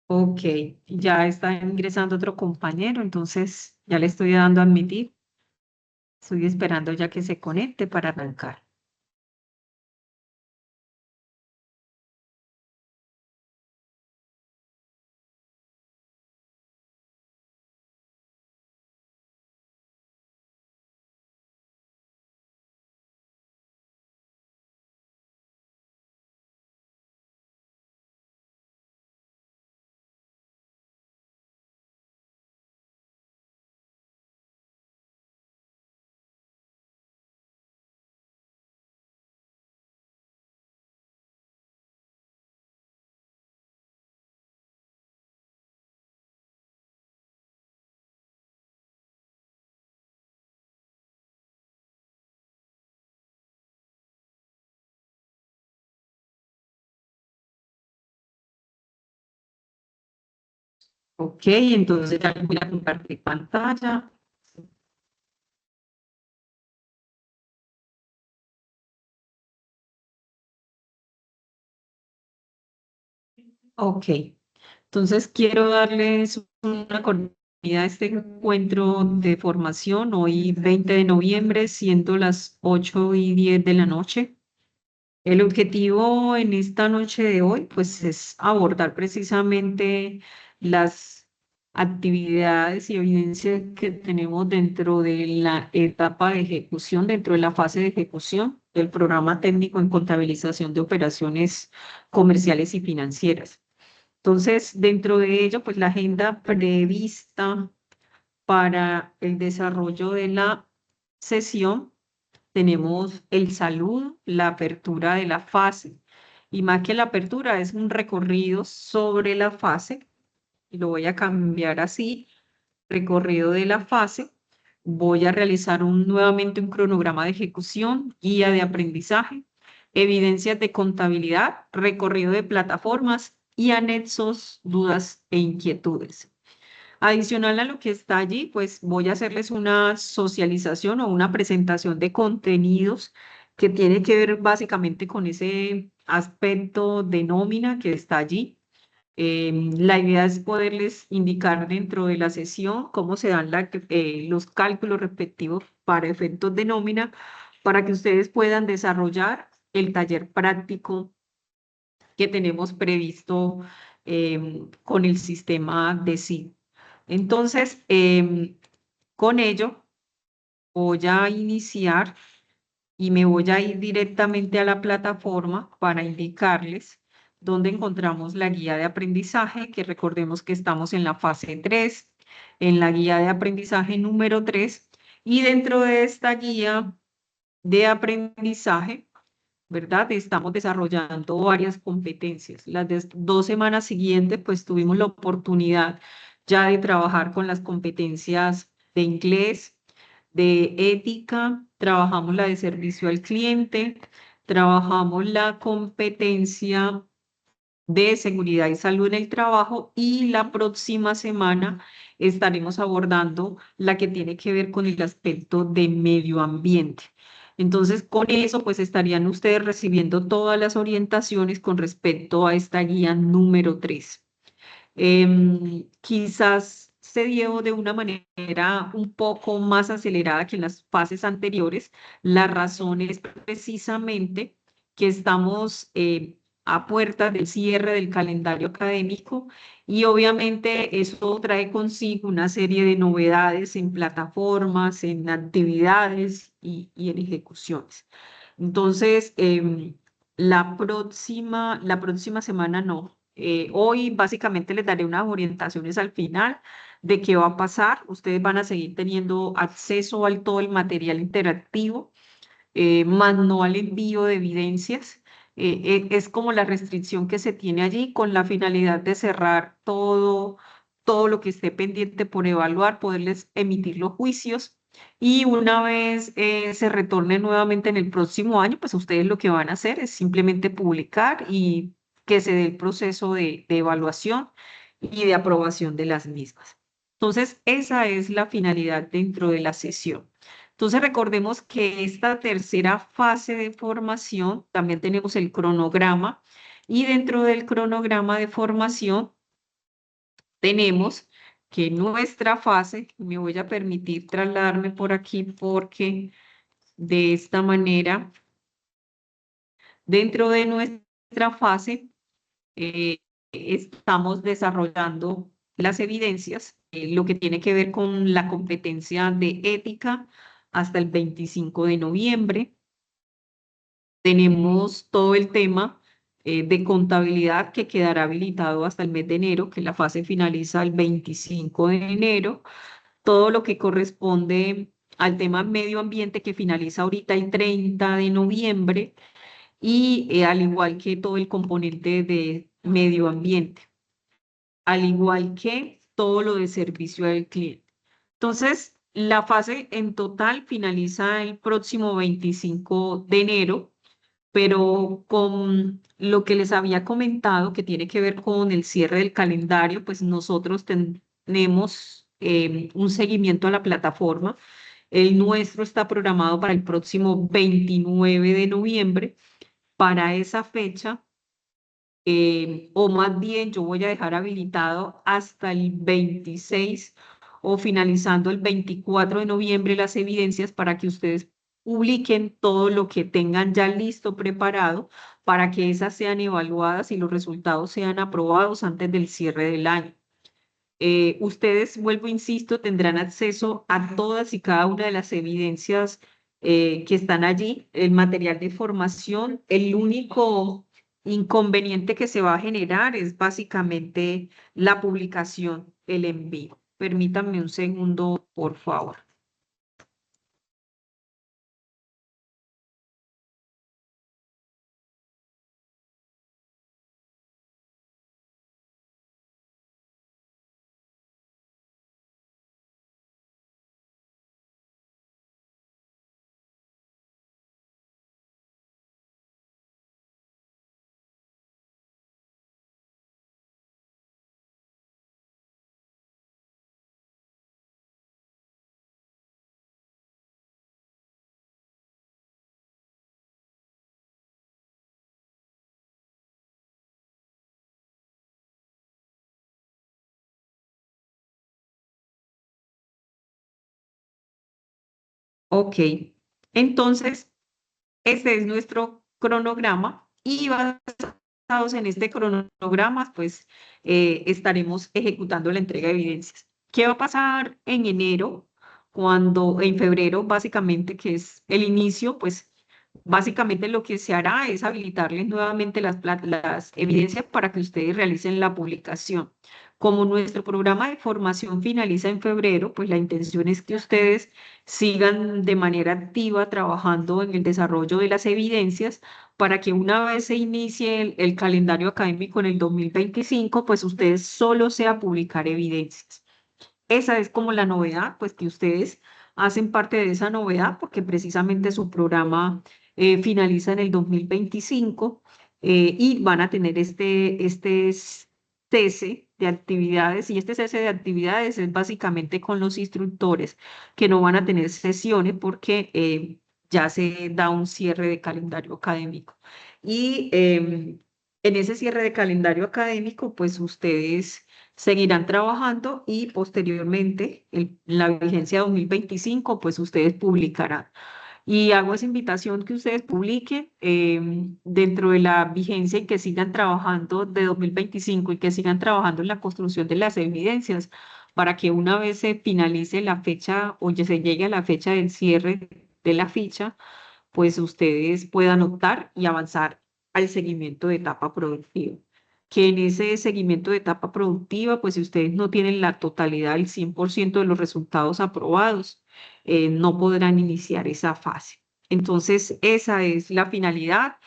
Ok, ya está ingresando otro compañero, entonces ya le estoy dando a admitir. Estoy esperando ya que se conecte para arrancar. Ok, entonces ya voy a compartir pantalla. Ok, entonces quiero darles una cordialidad a este encuentro de formación hoy 20 de noviembre, siendo las 8:10 de la noche. El objetivo en esta noche de hoy, pues, es abordar precisamente las actividades y evidencias que tenemos dentro de la etapa de ejecución, dentro de la fase de ejecución del programa técnico en contabilización de operaciones comerciales y financieras. Entonces, dentro de ello, pues la agenda prevista para el desarrollo de la sesión tenemos el saludo, la apertura de la fase. Y más que la apertura, es un recorrido sobre la fase. Y lo voy a cambiar así, recorrido de la fase. Voy a realizar nuevamente un cronograma de ejecución, guía de aprendizaje, evidencias de contabilidad, recorrido de plataformas y anexos, dudas e inquietudes. Adicional a lo que está allí, pues voy a hacerles una socialización o una presentación de contenidos que tiene que ver básicamente con ese aspecto de nómina que está allí. La idea es poderles indicar dentro de la sesión cómo se dan los cálculos respectivos para efectos de nómina para que ustedes puedan desarrollar el taller práctico que tenemos previsto con el sistema de SIG. Entonces, con ello voy a iniciar y me voy a ir directamente a la plataforma para indicarles dónde encontramos la guía de aprendizaje, que recordemos que estamos en la fase 3, en la guía de aprendizaje número 3, y dentro de esta guía de aprendizaje, ¿verdad? Estamos desarrollando varias competencias. Las 2 semanas siguientes, pues tuvimos la oportunidad ya de trabajar con las competencias de inglés, de ética, trabajamos la de servicio al cliente, trabajamos la competencia de seguridad y salud en el trabajo y la próxima semana estaremos abordando la que tiene que ver con el aspecto de medio ambiente. Entonces, con eso, pues estarían ustedes recibiendo todas las orientaciones con respecto a esta guía número 3. Quizás se dio de una manera un poco más acelerada que en las fases anteriores. La razón es precisamente que estamos a puertas del cierre del calendario académico y obviamente eso trae consigo una serie de novedades en plataformas, en actividades y en ejecuciones. Entonces, la próxima semana no. Hoy básicamente les daré unas orientaciones al final de qué va a pasar. Ustedes van a seguir teniendo acceso al todo el material interactivo, más no al envío de evidencias. Es como la restricción que se tiene allí con la finalidad de cerrar todo lo que esté pendiente por evaluar, poderles emitir los juicios. Y una vez se retorne nuevamente en el próximo año, pues ustedes lo que van a hacer es simplemente publicar y que se dé el proceso de evaluación y de aprobación de las mismas. Entonces, esa es la finalidad dentro de la sesión. Entonces, recordemos que esta tercera fase de formación, también tenemos el cronograma y dentro del cronograma de formación tenemos que nuestra fase, me voy a permitir trasladarme por aquí porque de esta manera, dentro de nuestra fase, estamos desarrollando las evidencias, lo que tiene que ver con la competencia de ética hasta el 25 de noviembre. Tenemos todo el tema de contabilidad que quedará habilitado hasta el mes de enero, que la fase finaliza el 25 de enero. Todo lo que corresponde al tema medio ambiente que finaliza ahorita el 30 de noviembre y al igual que todo el componente de medio ambiente, al igual que todo lo de servicio al cliente. Entonces, la fase en total finaliza el próximo 25 de enero, pero con lo que les había comentado, que tiene que ver con el cierre del calendario, pues nosotros tenemos un seguimiento a la plataforma. El nuestro está programado para el próximo 29 de noviembre. Para esa fecha, o más bien yo voy a dejar habilitado hasta el 26 o finalizando el 24 de noviembre las evidencias para que ustedes publiquen todo lo que tengan ya listo, preparado, para que esas sean evaluadas y los resultados sean aprobados antes del cierre del año. Ustedes, vuelvo, insisto, tendrán acceso a todas y cada una de las evidencias que están allí, el material de formación. El único inconveniente que se va a generar es básicamente la publicación, el envío. Permítanme un segundo, por favor. Ok, entonces ese es nuestro cronograma y basados en este cronograma, pues estaremos ejecutando la entrega de evidencias. ¿Qué va a pasar en enero? Cuando en febrero, básicamente, que es el inicio, pues básicamente lo que se hará es habilitarles nuevamente las evidencias para que ustedes realicen la publicación. Como nuestro programa de formación finaliza en febrero, pues la intención es que ustedes sigan de manera activa trabajando en el desarrollo de las evidencias para que una vez se inicie el calendario académico en el 2025, pues ustedes solo sea publicar evidencias. Esa es como la novedad, pues que ustedes hacen parte de esa novedad porque precisamente su programa finaliza en el 2025 y van a tener este cese de actividades y este cese de actividades es básicamente con los instructores que no van a tener sesiones porque ya se da un cierre de calendario académico. Y en ese cierre de calendario académico, pues ustedes seguirán trabajando y posteriormente, en la vigencia 2025, pues ustedes publicarán. Y hago esa invitación que ustedes publiquen dentro de la vigencia y que sigan trabajando de 2025 y que sigan trabajando en la construcción de las evidencias para que una vez se finalice la fecha o ya se llegue a la fecha del cierre de la ficha, pues ustedes puedan optar y avanzar al seguimiento de etapa productiva. Que en ese seguimiento de etapa productiva, pues si ustedes no tienen la totalidad, el 100% de los resultados aprobados, no podrán iniciar esa fase. Entonces, esa es la finalidad.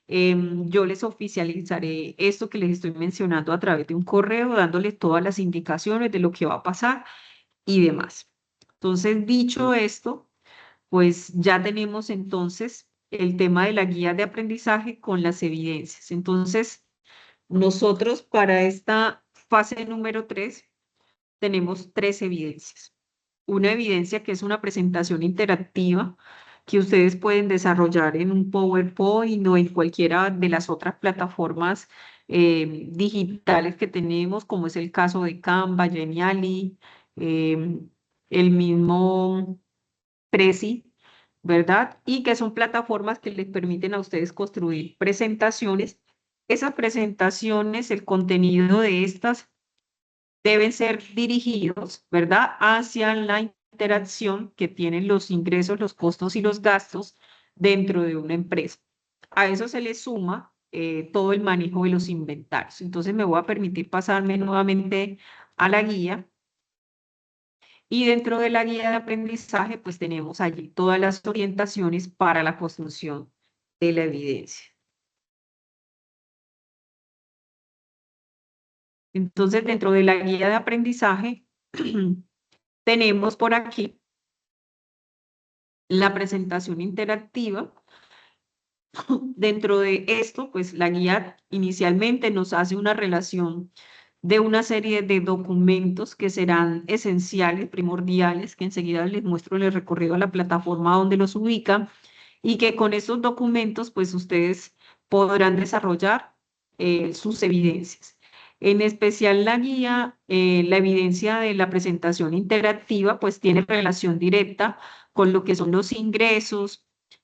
Yo les oficializaré esto que les estoy mencionando a través de un correo, dándoles todas las indicaciones de lo que va a pasar y demás. Entonces, dicho esto, pues ya tenemos entonces el tema de la guía de aprendizaje con las evidencias. Entonces, nosotros para esta fase número 3 tenemos 3 evidencias. Una evidencia que es una presentación interactiva que ustedes pueden desarrollar en un PowerPoint o en cualquiera de las otras plataformas digitales que tenemos, como es el caso de Canva, Geniali, el mismo Prezi, ¿verdad? Y que son plataformas que les permiten a ustedes construir presentaciones. Esas presentaciones, el contenido de estas deben ser dirigidos, ¿verdad?, hacia la interacción que tienen los ingresos, los costos y los gastos dentro de una empresa. A eso se le suma todo el manejo de los inventarios. Entonces me voy a permitir pasarme nuevamente a la guía y dentro de la guía de aprendizaje pues tenemos allí todas las orientaciones para la construcción de la evidencia. Entonces dentro de la guía de aprendizaje tenemos por aquí la presentación interactiva. Dentro de esto, pues la guía inicialmente nos hace una relación de una serie de documentos que serán esenciales, primordiales, que enseguida les muestro el recorrido a la plataforma donde los ubica y que con estos documentos, pues ustedes podrán desarrollar sus evidencias. En especial la guía, la evidencia de la presentación interactiva, pues tiene relación directa con lo que son los ingresos,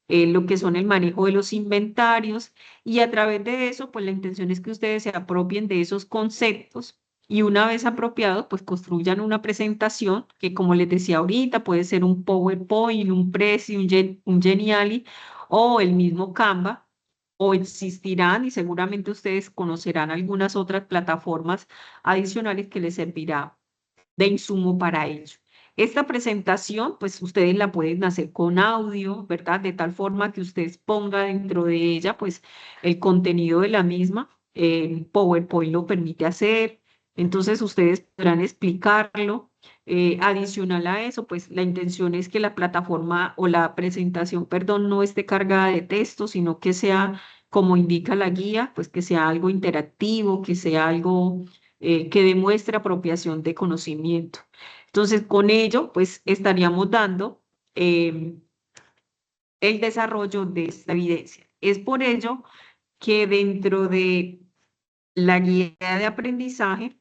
lo que son el manejo de los inventarios y a través de eso, pues la intención es que ustedes se apropien de esos conceptos y una vez apropiados, pues construyan una presentación que, como les decía ahorita, puede ser un PowerPoint, un Prezi, un Geniali o el mismo Canva, o existirán y seguramente ustedes conocerán algunas otras plataformas adicionales que les servirá de insumo para ello. Esta presentación, pues ustedes la pueden hacer con audio, ¿verdad? De tal forma que ustedes pongan dentro de ella, pues, el contenido de la misma. PowerPoint lo permite hacer, entonces ustedes podrán explicarlo. Adicional a eso, pues la intención es que la plataforma o la presentación, perdón, no esté cargada de texto, sino que sea, como indica la guía, pues que sea algo interactivo, que sea algo que demuestre apropiación de conocimiento. Entonces, con ello, pues estaríamos dando eh, el desarrollo de esta evidencia. Es por ello que dentro de la guía de aprendizaje,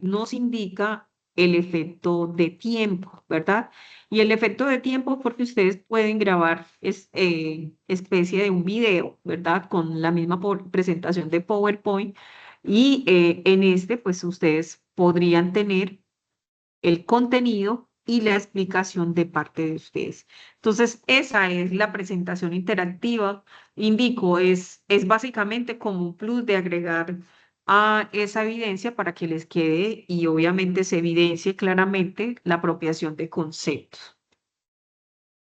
nos indica el efecto de tiempo, ¿verdad? Y el efecto de tiempo porque ustedes pueden grabar especie de un video, ¿verdad? Con la misma presentación de PowerPoint y en este pues ustedes podrían tener el contenido y la explicación de parte de ustedes. Entonces, esa es la presentación interactiva. Indico, es básicamente como un plus de agregar a esa evidencia para que les quede y obviamente se evidencie claramente la apropiación de conceptos.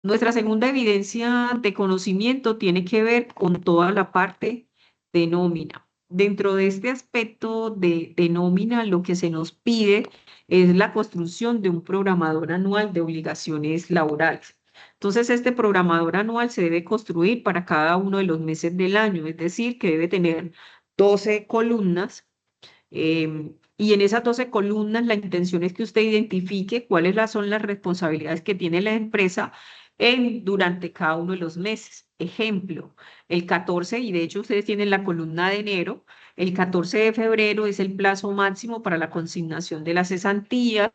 Nuestra segunda evidencia de conocimiento tiene que ver con toda la parte de nómina. Dentro de este aspecto de nómina, lo que se nos pide es la construcción de un programador anual de obligaciones laborales. Entonces, este programador anual se debe construir para cada uno de los meses del año, es decir, que debe tener 12 columnas y en esas 12 columnas, la intención es que usted identifique son las responsabilidades que tiene la empresa durante cada uno de los meses. Ejemplo, el 14, y de hecho ustedes tienen la columna de enero, el 14 de febrero es el plazo máximo para la consignación de las cesantías,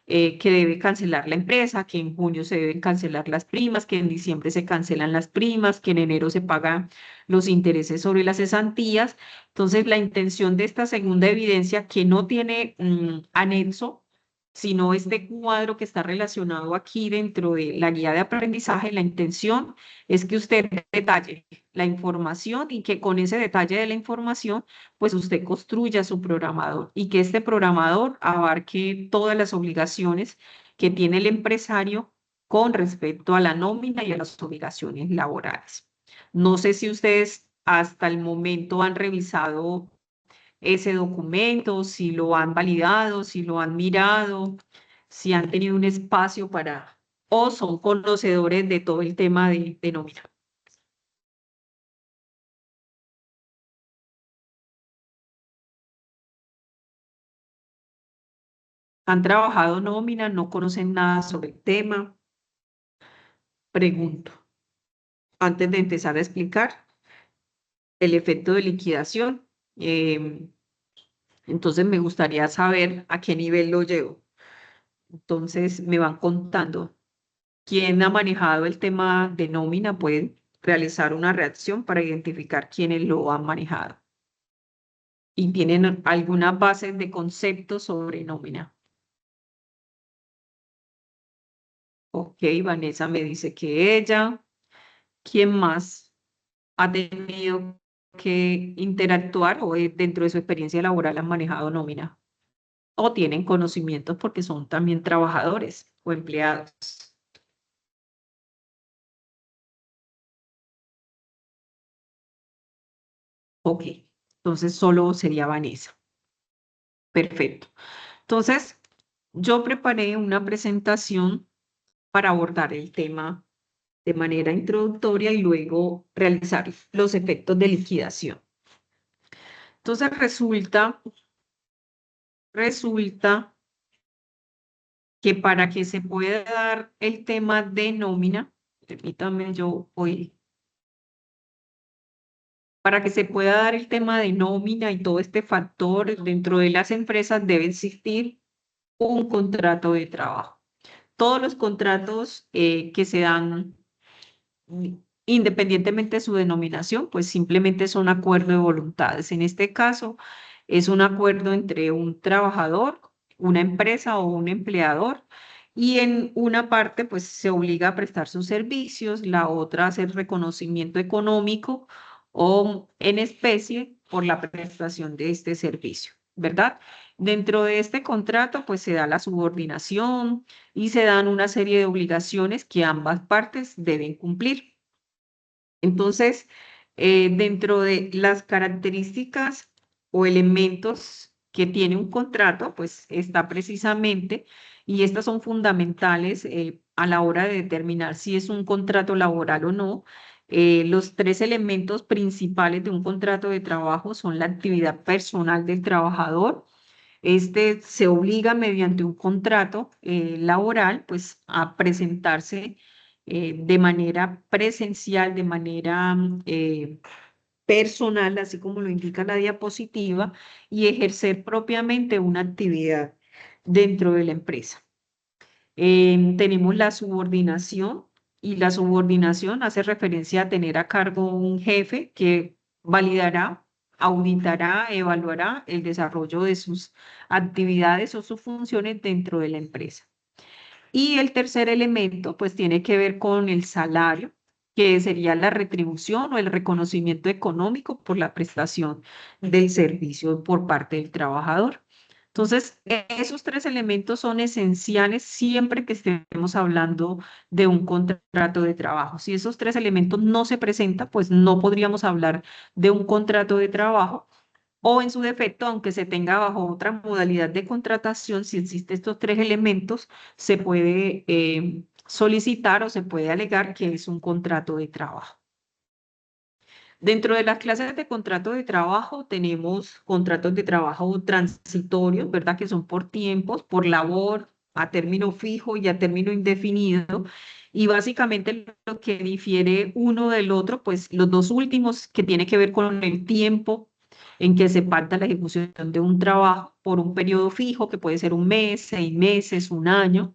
que debe cancelar la empresa, que en junio se deben cancelar las primas, que en diciembre se cancelan las primas, que en enero se pagan los intereses sobre las cesantías. Entonces, la intención de esta segunda evidencia, que no tiene anexo, sino este cuadro que está relacionado aquí dentro de la guía de aprendizaje, la intención es que usted detalle la información y que con ese detalle de la información, pues usted construya su programador y que este programador abarque todas las obligaciones que tiene el empresario con respecto a la nómina y a las obligaciones laborales. No sé si ustedes hasta el momento han revisado ese documento, si lo han validado, si lo han mirado, si han tenido un espacio para, o son conocedores de todo el tema de nómina. ¿Han trabajado nómina? ¿No conocen nada sobre el tema? Pregunto, antes de empezar a explicar. el efecto de liquidación. Em, entonces me gustaría saber a qué nivel lo llevo. Entonces me van contando. ¿Quién ha manejado el tema de nómina? Puede realizar una reacción para identificar quiénes lo han manejado y tienen alguna base de conceptos sobre nómina. Ok, Vanessa me dice que ella. ¿Quién más ha tenido que interactuar o dentro de su experiencia laboral han manejado nómina? O tienen conocimientos porque son también trabajadores o empleados. Ok, entonces solo sería Vanessa. Perfecto. Entonces, yo preparé una presentación para abordar el tema de manera introductoria y luego realizar los efectos de liquidación. Entonces, resulta que para que se pueda dar el tema de nómina, permítame, yo voy, para que se pueda dar el tema de nómina y todo este factor dentro de las empresas debe existir un contrato de trabajo. Todos los contratos que se dan, independientemente de su denominación, pues simplemente son acuerdo de voluntades. En este caso, es un acuerdo entre un trabajador, una empresa o un empleador, y en una parte, pues se obliga a prestar sus servicios, la otra a hacer reconocimiento económico o en especie por la prestación de este servicio, ¿verdad? Dentro de este contrato, pues se da la subordinación y se dan una serie de obligaciones que ambas partes deben cumplir. Entonces, dentro de las características o elementos que tiene un contrato, pues está precisamente, y estas son fundamentales a la hora de determinar si es un contrato laboral o no. Los tres elementos principales de un contrato de trabajo son la actividad personal del trabajador. Este se obliga mediante un contrato laboral, pues, a presentarse de manera presencial, de manera personal, así como lo indica la diapositiva, y ejercer propiamente una actividad dentro de la empresa. Tenemos la subordinación y la subordinación hace referencia a tener a cargo un jefe que validará, auditará, evaluará el desarrollo de sus actividades o sus funciones dentro de la empresa. Y el tercer elemento, pues tiene que ver con el salario, que sería la retribución o el reconocimiento económico por la prestación del servicio por parte del trabajador. Entonces, esos tres elementos son esenciales siempre que estemos hablando de un contrato de trabajo. Si esos tres elementos no se presentan, pues no podríamos hablar de un contrato de trabajo o en su defecto, aunque se tenga bajo otra modalidad de contratación, si existen estos tres elementos, se puede solicitar o se puede alegar que es un contrato de trabajo. Dentro de las clases de contrato de trabajo tenemos contratos de trabajo transitorios, ¿verdad? Que son por tiempos, por labor, a término fijo y a término indefinido. Y básicamente lo que difiere uno del otro, pues los dos últimos que tiene que ver con el tiempo en que se pacta la ejecución de un trabajo por un periodo fijo, que puede ser un mes, 6 meses, un año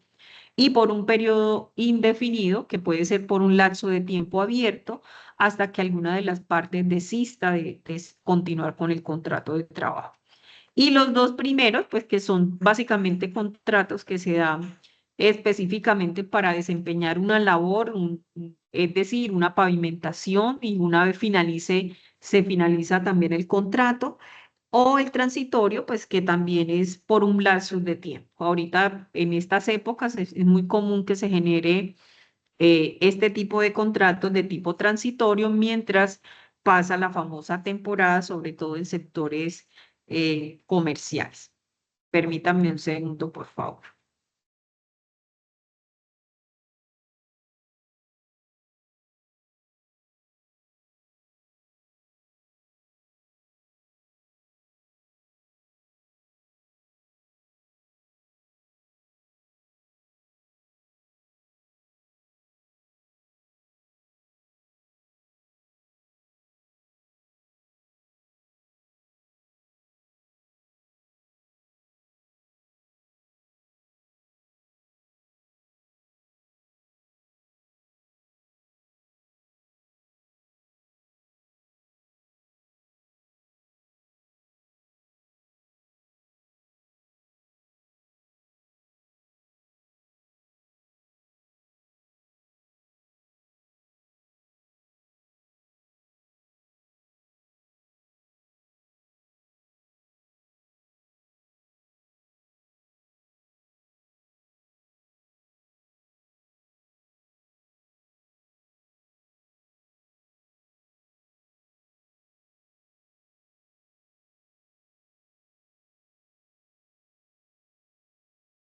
y por un periodo indefinido, que puede ser por un lapso de tiempo abierto, hasta que alguna de las partes desista de continuar con el contrato de trabajo. Y los dos primeros, pues que son básicamente contratos que se dan específicamente para desempeñar una labor, es decir, una pavimentación, y una vez se finaliza también el contrato, o el transitorio, pues que también es por un lapso de tiempo. Ahorita, en estas épocas, es muy común que se genere este tipo de contratos de tipo transitorio mientras pasa la famosa temporada, sobre todo en sectores comerciales. Permítanme un segundo, por favor.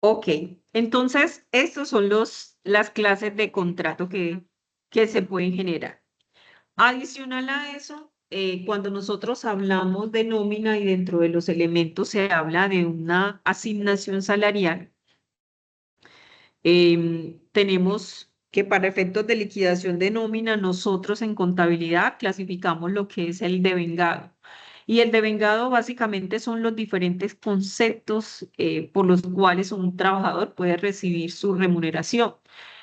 Ok, entonces estos son las clases de contrato que se pueden generar. Adicional a eso, cuando nosotros hablamos de nómina y dentro de los elementos se habla de una asignación salarial, tenemos que para efectos de liquidación de nómina, nosotros en contabilidad clasificamos lo que es el devengado. Y el devengado básicamente son los diferentes conceptos por los cuales un trabajador puede recibir su remuneración.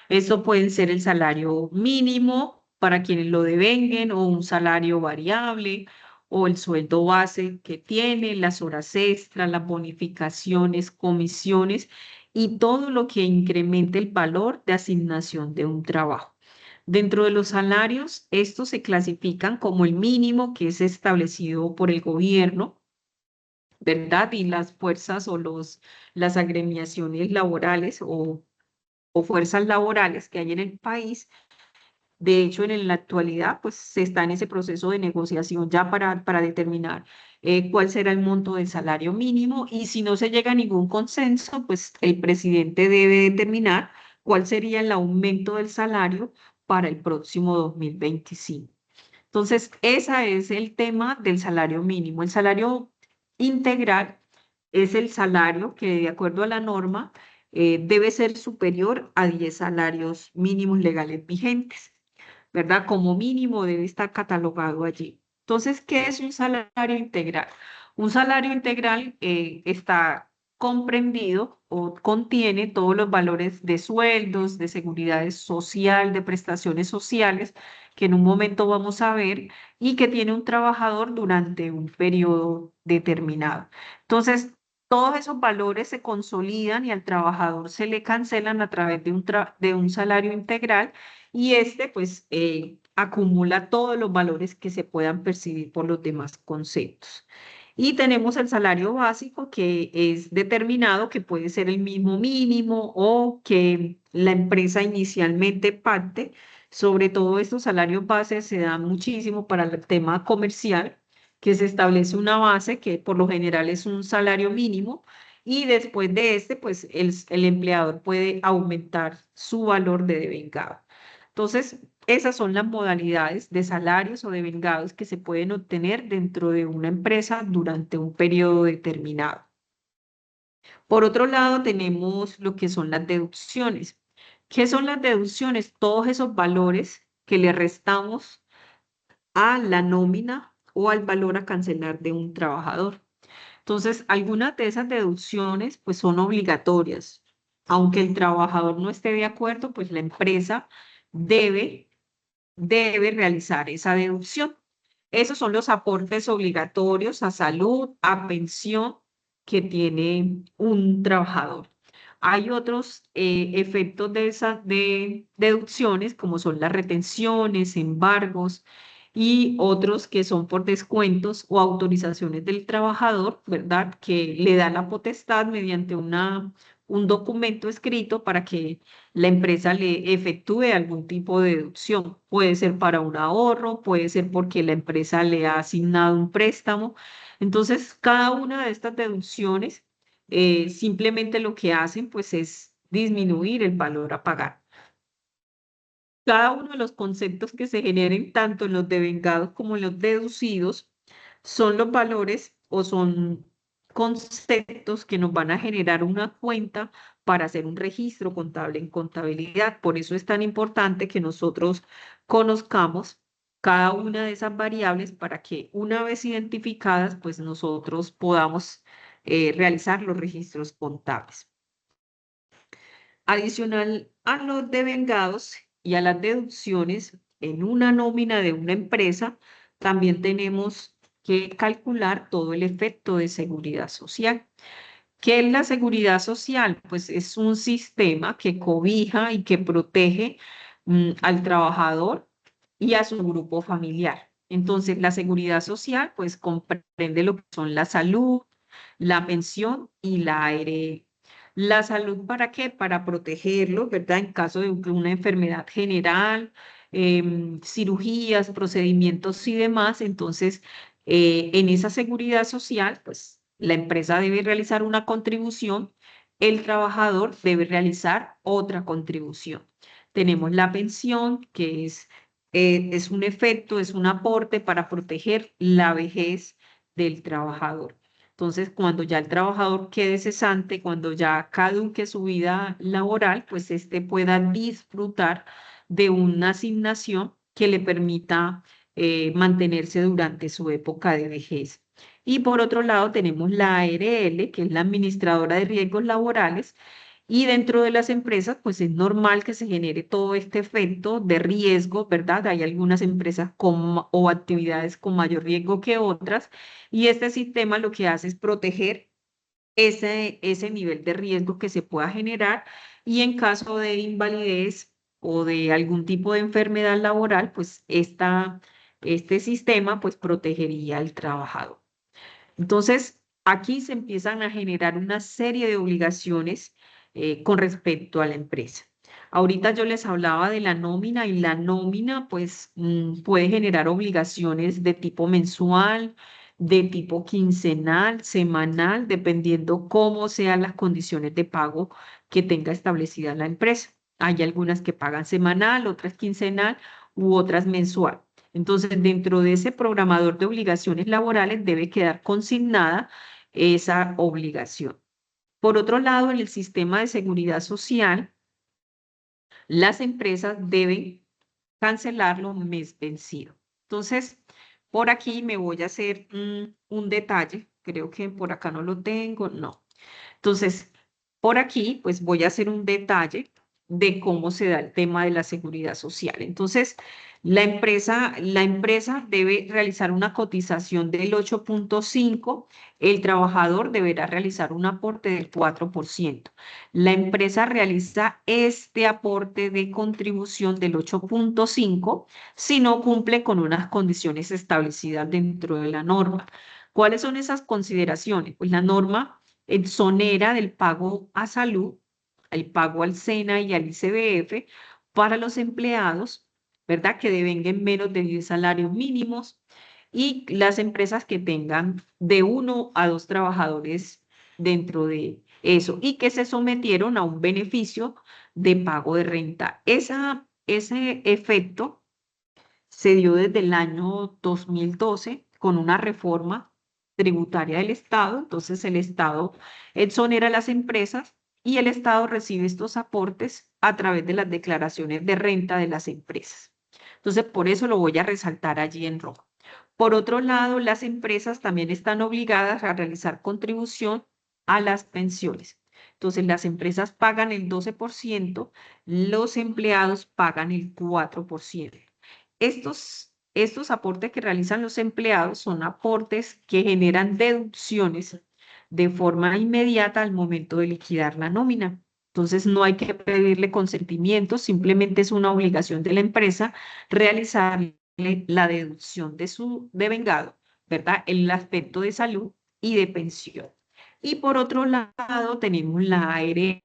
Eso puede ser el salario mínimo para quienes lo devenguen o un salario variable o el sueldo base que tiene, las horas extras, las bonificaciones, comisiones y todo lo que incremente el valor de asignación de un trabajo. Dentro de los salarios, estos se clasifican como el mínimo que es establecido por el gobierno, ¿verdad? Y las fuerzas o las agremiaciones laborales o fuerzas laborales que hay en el país. De hecho, en la actualidad, pues se está en ese proceso de negociación ya para determinar cuál será el monto del salario mínimo y si no se llega a ningún consenso, pues el presidente debe determinar cuál sería el aumento del salario para el próximo 2025. Entonces, ese es el tema del salario mínimo. El salario integral es el salario que, de acuerdo a la norma, debe ser superior a 10 salarios mínimos legales vigentes. ¿Verdad? Como mínimo debe estar catalogado allí. Entonces, ¿qué es un salario integral? Un salario integral está comprendido o contiene todos los valores de sueldos, de seguridad social, de prestaciones sociales, que en un momento vamos a ver, y que tiene un trabajador durante un periodo determinado. Entonces, todos esos valores se consolidan y al trabajador se le cancelan a través de un salario integral y este pues acumula todos los valores que se puedan percibir por los demás conceptos. Y tenemos el salario básico que es determinado, que puede ser el mismo mínimo o que la empresa inicialmente pacte. Sobre todo estos salarios bases se dan muchísimo para el tema comercial, que se establece una base que por lo general es un salario mínimo y después de este, pues el empleador puede aumentar su valor de devengado. Entonces, esas son las modalidades de salarios o de vengados que se pueden obtener dentro de una empresa durante un periodo determinado. Por otro lado, tenemos lo que son las deducciones. ¿Qué son las deducciones? Todos esos valores que le restamos a la nómina o al valor a cancelar de un trabajador. Entonces, algunas de esas deducciones pues son obligatorias. Aunque el trabajador no esté de acuerdo, pues la empresa debe debe realizar esa deducción. Esos son los aportes obligatorios a salud, a pensión que tiene un trabajador. Hay otros efectos de esas deducciones, como son las retenciones, embargos y otros que son por descuentos o autorizaciones del trabajador, ¿verdad? Que le da la potestad mediante un documento escrito para que la empresa le efectúe algún tipo de deducción. Puede ser para un ahorro, puede ser porque la empresa le ha asignado un préstamo. Entonces, cada una de estas deducciones simplemente lo que hacen pues es disminuir el valor a pagar. Cada uno de los conceptos que se generen tanto en los devengados como en los deducidos son los valores o son conceptos que nos van a generar una cuenta para hacer un registro contable en contabilidad. Por eso es tan importante que nosotros conozcamos cada una de esas variables para que una vez identificadas, pues nosotros podamos realizar los registros contables. Adicional a los devengados y a las deducciones en una nómina de una empresa, también tenemos que calcular todo el efecto de seguridad social. ¿Qué es la seguridad social? Pues es un sistema que cobija y que protege al trabajador y a su grupo familiar. Entonces, la seguridad social pues comprende lo que son la salud, la pensión y la ARE. La salud, ¿para qué? Para protegerlo, ¿verdad? En caso de una enfermedad general, cirugías, procedimientos y demás. Entonces, en esa seguridad social, pues la empresa debe realizar una contribución el trabajador debe realizar otra contribución. Tenemos la pensión, que es un efecto, es un aporte para proteger la vejez del trabajador. Entonces, cuando ya el trabajador quede cesante, cuando ya caduque su vida laboral, pues éste pueda disfrutar de una asignación que le permita mantenerse durante su época de vejez. Y por otro lado tenemos la ARL, que es la administradora de riesgos laborales, y dentro de las empresas, pues es normal que se genere todo este efecto de riesgo, ¿verdad? Hay algunas empresas o actividades con mayor riesgo que otras, y este sistema lo que hace es proteger ese nivel de riesgo que se pueda generar, y en caso de invalidez o de algún tipo de enfermedad laboral, pues este sistema pues protegería al trabajador. Entonces, aquí se empiezan a generar una serie de obligaciones con respecto a la empresa. Ahorita yo les hablaba de la nómina, y la nómina pues puede generar obligaciones de tipo mensual, de tipo quincenal, semanal, dependiendo cómo sean las condiciones de pago que tenga establecida la empresa. Hay algunas que pagan semanal, otras quincenal u otras mensual. Entonces, dentro de ese programador de obligaciones laborales debe quedar consignada esa obligación. Por otro lado, en el sistema de seguridad social, las empresas deben cancelarlo mes vencido. Entonces, por aquí me voy a hacer un detalle. Creo que por acá no lo tengo, no. Entonces, por aquí, pues voy a hacer un detalle de cómo se da el tema de la seguridad social. Entonces, la empresa debe realizar una cotización del 8,5, el trabajador deberá realizar un aporte del 4%. La empresa realiza este aporte de contribución del 8,5 si no cumple con unas condiciones establecidas dentro de la norma. ¿Cuáles son esas consideraciones? Pues la norma exonera del pago a salud, el pago al SENA y al ICBF para los empleados, ¿verdad? Que devenguen menos de 10 salarios mínimos, y las empresas que tengan de 1 a 2 trabajadores dentro de eso y que se sometieron a un beneficio de pago de renta. Ese efecto se dio desde el año 2012 con una reforma tributaria del Estado. Entonces el Estado exonera a las empresas y el Estado recibe estos aportes a través de las declaraciones de renta de las empresas. Entonces por eso lo voy a resaltar allí en rojo. Por otro lado, las empresas también están obligadas a realizar contribución a las pensiones. Entonces las empresas pagan el 12%, los empleados pagan el 4%. Estos aportes que realizan los empleados son aportes que generan deducciones de forma inmediata al momento de liquidar la nómina. Entonces no hay que pedirle consentimiento, simplemente es una obligación de la empresa realizarle la deducción de su devengado, ¿verdad? En el aspecto de salud y de pensión. Y por otro lado tenemos la ARL,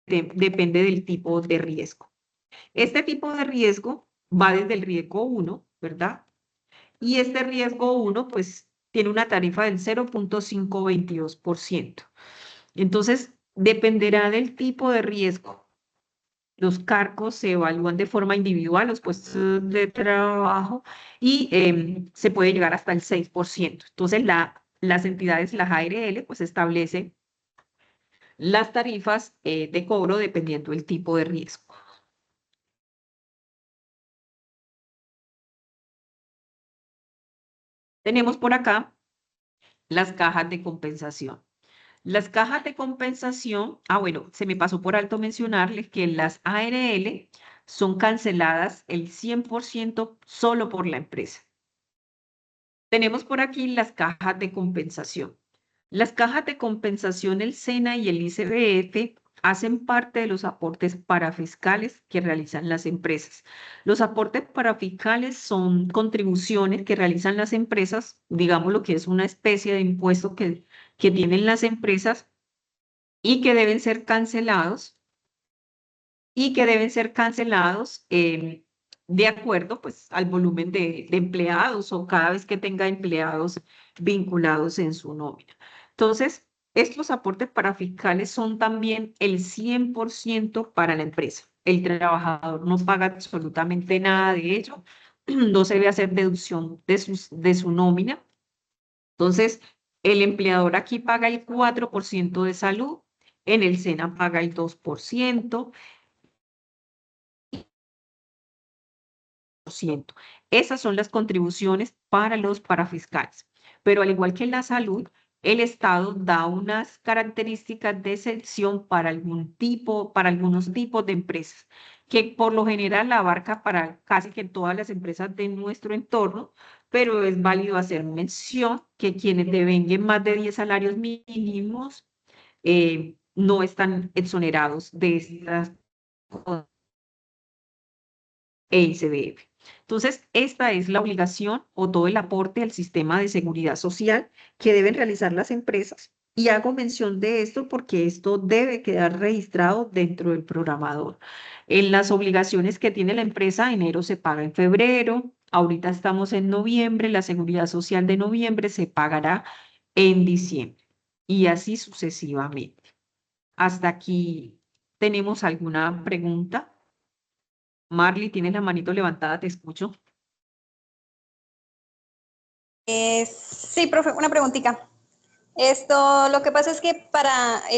depende del tipo de riesgo. Este tipo de riesgo va desde el riesgo 1, ¿verdad? Y este riesgo 1, pues, tiene una tarifa del 0,522%. Entonces, dependerá del tipo de riesgo. Los cargos se evalúan de forma individual, los puestos de trabajo, y se puede llegar hasta el 6%. Entonces, las entidades, las ARL, pues establecen las tarifas de cobro dependiendo del tipo de riesgo. Tenemos por acá las cajas de compensación. Las cajas de compensación, bueno, se me pasó por alto mencionarles que las ARL son canceladas el 100% solo por la empresa. Tenemos por aquí las cajas de compensación. Las cajas de compensación, el SENA y el ICBF, hacen parte de los aportes parafiscales que realizan las empresas. Los aportes parafiscales son contribuciones que realizan las empresas, digamos lo que es una especie de impuesto que tienen las empresas y que deben ser cancelados de acuerdo pues al volumen de empleados o cada vez que tenga empleados vinculados en su nómina. Entonces, estos aportes parafiscales son también el 100% para la empresa. El trabajador no paga absolutamente nada de ello, no se debe hacer deducción de su nómina. Entonces, el empleador aquí paga el 4% de salud, en el SENA paga el 2%. Esas son las contribuciones para los parafiscales. Pero al igual que en la salud, el Estado da unas características de excepción para para algunos tipos de empresas, que por lo general abarca para casi que todas las empresas de nuestro entorno, pero es válido hacer mención que quienes devenguen más de 10 salarios mínimos no están exonerados de estas EICBF. Entonces, esta es la obligación o todo el aporte al sistema de seguridad social que deben realizar las empresas. Y hago mención de esto porque esto debe quedar registrado dentro del programador. En las obligaciones que tiene la empresa, enero se paga en febrero, ahorita estamos en noviembre, la seguridad social de noviembre se pagará en diciembre y así sucesivamente. Hasta aquí, ¿tenemos alguna pregunta? Marley, tienes la manito levantada, te escucho. Sí, profe, una preguntita. Lo que pasa es que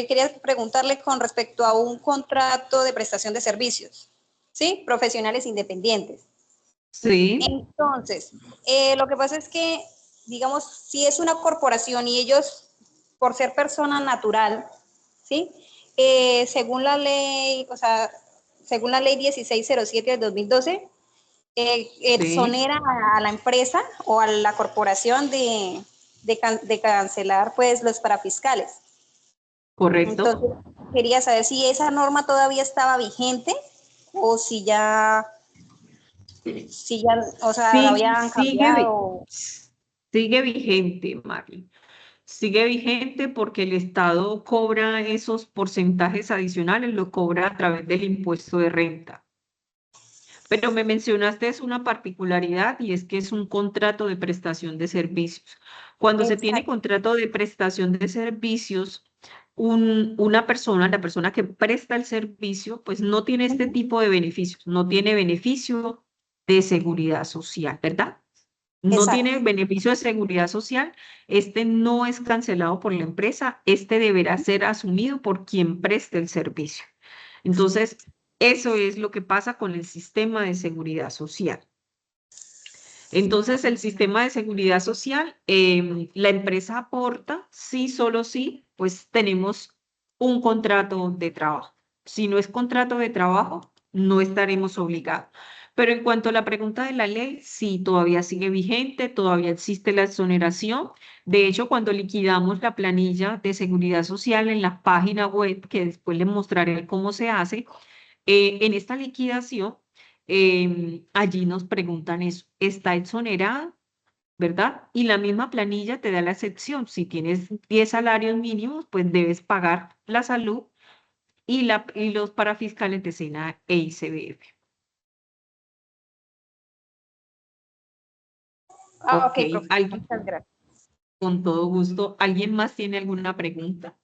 quería preguntarle con respecto a un contrato de prestación de servicios, ¿sí? Profesionales independientes. Sí, Entonces, lo que pasa es que, digamos, si es una corporación y ellos, por ser persona natural, ¿sí? Según la ley, o sea, según la ley 1607 del 2012, sí, exonera a la empresa o a la corporación de cancelar pues los parafiscales. correcto. Entonces, quería saber si esa norma todavía estaba vigente o si ya, o sea, la Sí, habían cambiado. sigue vigente, Marley. Sigue vigente porque el Estado cobra esos porcentajes adicionales, lo cobra a través del impuesto de renta. Pero me mencionaste es una particularidad y es que es un contrato de prestación de servicios. Cuando se tiene Exacto. contrato de prestación de servicios, una persona, la persona que presta el servicio, pues no tiene este Ujú. tipo de beneficios, no tiene beneficio de seguridad social, ¿verdad? No Exacto. tiene beneficio de seguridad social, este no es cancelado por la empresa, este deberá ser asumido por quien preste el servicio. Entonces, eso es lo que pasa con el sistema de seguridad social. Entonces, el sistema de seguridad social, la empresa aporta, sí, solo sí, pues tenemos un contrato de trabajo. Si no es contrato de trabajo, no estaremos obligados. Pero en cuanto a la pregunta de la ley, sí, todavía sigue vigente, todavía existe la exoneración. De hecho, cuando liquidamos la planilla de seguridad social en la página web, que después les mostraré cómo se hace, en esta liquidación, allí nos preguntan eso, ¿está exonerada? ¿Verdad? Y la misma planilla te da la excepción. Si tienes 10 salarios mínimos, pues debes pagar la salud y los parafiscales de SENA e ICBF. Ah, Ok, ok, profe. alguien, Muchas gracias. con todo gusto. ¿Alguien más tiene alguna pregunta?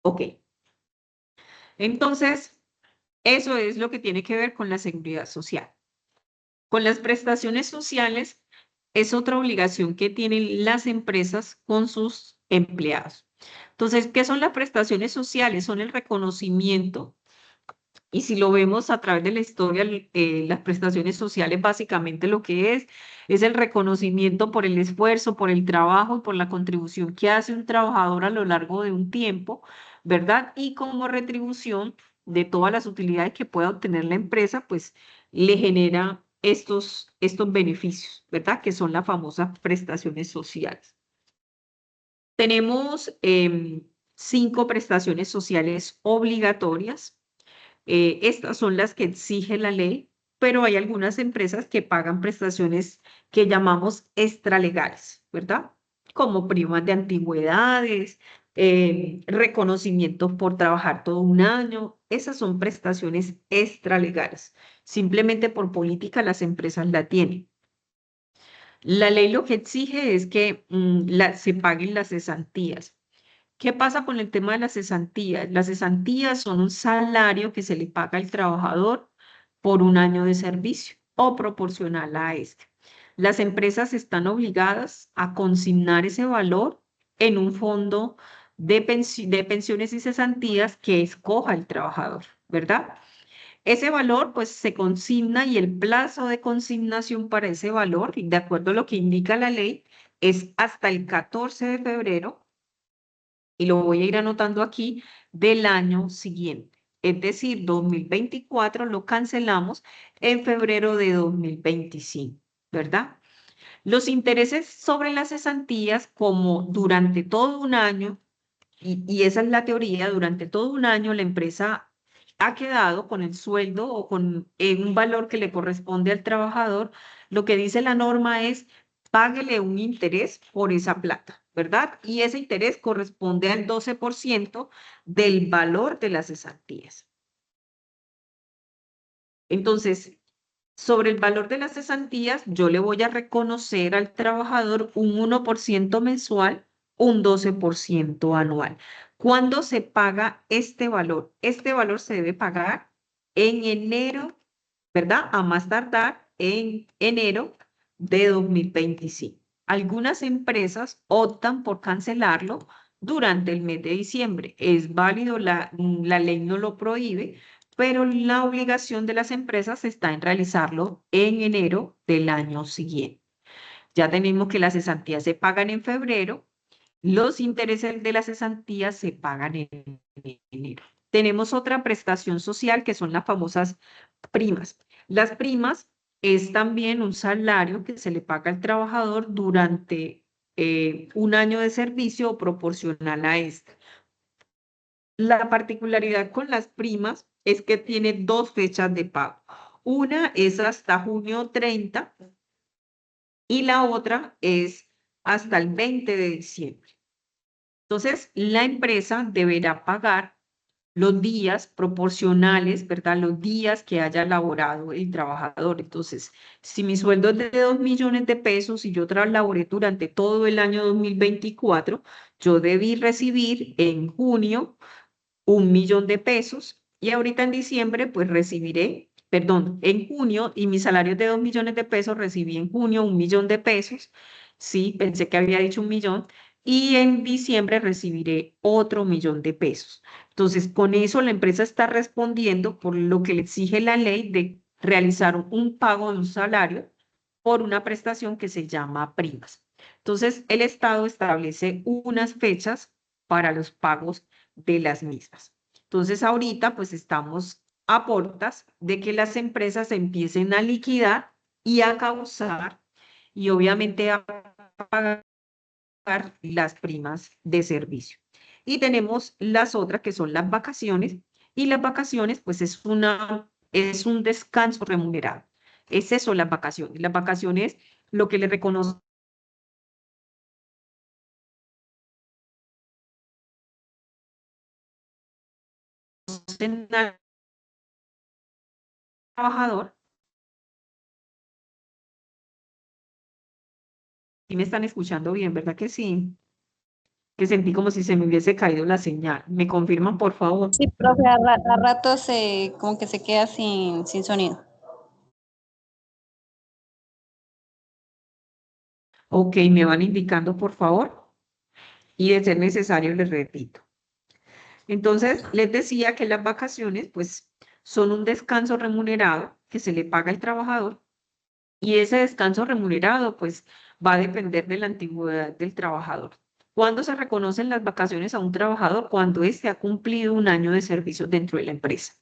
Ok, entonces, eso es lo que tiene que ver con la seguridad social. Con las prestaciones sociales es otra obligación que tienen las empresas con sus empleados. Entonces, ¿qué son las prestaciones sociales? Son el reconocimiento y si lo vemos a través de la historia, las prestaciones sociales básicamente lo que es el reconocimiento por el esfuerzo, por el trabajo y por la contribución que hace un trabajador a lo largo de un tiempo, ¿verdad? Y como retribución de todas las utilidades que pueda obtener la empresa, pues le genera estos beneficios, ¿verdad? Que son las famosas prestaciones sociales. Tenemos 5 prestaciones sociales obligatorias. Estas son las que exige la ley, pero hay algunas empresas que pagan prestaciones que llamamos extralegales, ¿verdad? Como primas de antigüedades, reconocimientos por trabajar todo un año. Esas son prestaciones extralegales. Simplemente por política las empresas la tienen. La ley lo que exige es que se paguen las cesantías. ¿Qué pasa con el tema de las cesantías? Las cesantías son un salario que se le paga al trabajador por un año de servicio o proporcional a este. Las empresas están obligadas a consignar ese valor en un fondo de pensiones y cesantías que escoja el trabajador, ¿verdad? Ese valor pues se consigna y el plazo de consignación para ese valor, de acuerdo a lo que indica la ley, es hasta el 14 de febrero y lo voy a ir anotando aquí, del año siguiente. Es decir, 2024 lo cancelamos en febrero de 2025, ¿verdad? Los intereses sobre las cesantías, como durante todo un año, y esa es la teoría, durante todo un año la empresa ha quedado con el sueldo o con un valor que le corresponde al trabajador, lo que dice la norma es páguele un interés por esa plata, ¿verdad? Y ese interés corresponde al 12% del valor de las cesantías. Entonces, sobre el valor de las cesantías, yo le voy a reconocer al trabajador un 1% mensual, un 12% anual. ¿Cuándo se paga este valor? Este valor se debe pagar en enero, ¿verdad? A más tardar en enero de 2025. Algunas empresas optan por cancelarlo durante el mes de diciembre. Es válido, la ley no lo prohíbe, pero la obligación de las empresas está en realizarlo en enero del año siguiente. Ya tenemos que las cesantías se pagan en febrero, los intereses de las cesantías se pagan en enero. Tenemos otra prestación social que son las famosas primas. Las primas es también un salario que se le paga al trabajador durante un año de servicio o proporcional a este. La particularidad con las primas es que tiene dos fechas de pago. Una es hasta junio 30 y la otra es hasta el 20 de diciembre. Entonces, la empresa deberá pagar los días proporcionales, ¿verdad? Los días que haya laborado el trabajador. Entonces, si mi sueldo es de 2 millones de pesos y yo laboré durante todo el año 2024, yo debí recibir en junio 1 millón de pesos y ahorita en diciembre pues recibiré, perdón, en junio y mi salario es de 2 millones de pesos, recibí en junio 1 millón de pesos, sí, pensé que había dicho 1 millón y en diciembre recibiré otro 1 millón de pesos. Entonces, con eso la empresa está respondiendo por lo que le exige la ley de realizar un pago de un salario por una prestación que se llama primas. Entonces, el Estado establece unas fechas para los pagos de las mismas. Entonces, ahorita pues estamos a portas de que las empresas empiecen a liquidar y a causar y obviamente a pagar las primas de servicio. Y tenemos las otras que son las vacaciones y las vacaciones pues es un descanso remunerado. Es eso las vacaciones. Las vacaciones lo que le reconocen al trabajador. Y me están escuchando bien, ¿verdad que sí? Que sentí como si se me hubiese caído la señal. ¿Me confirman, por favor? Sí, profe, a rato como que se queda sin sonido. Ok, me van indicando, por favor, y de ser necesario les repito. Entonces, les decía que las vacaciones, pues, son un descanso remunerado que se le paga al trabajador y ese descanso remunerado, pues, va a depender de la antigüedad del trabajador. ¿Cuándo se reconocen las vacaciones a un trabajador? Cuando éste ha cumplido un año de servicio dentro de la empresa.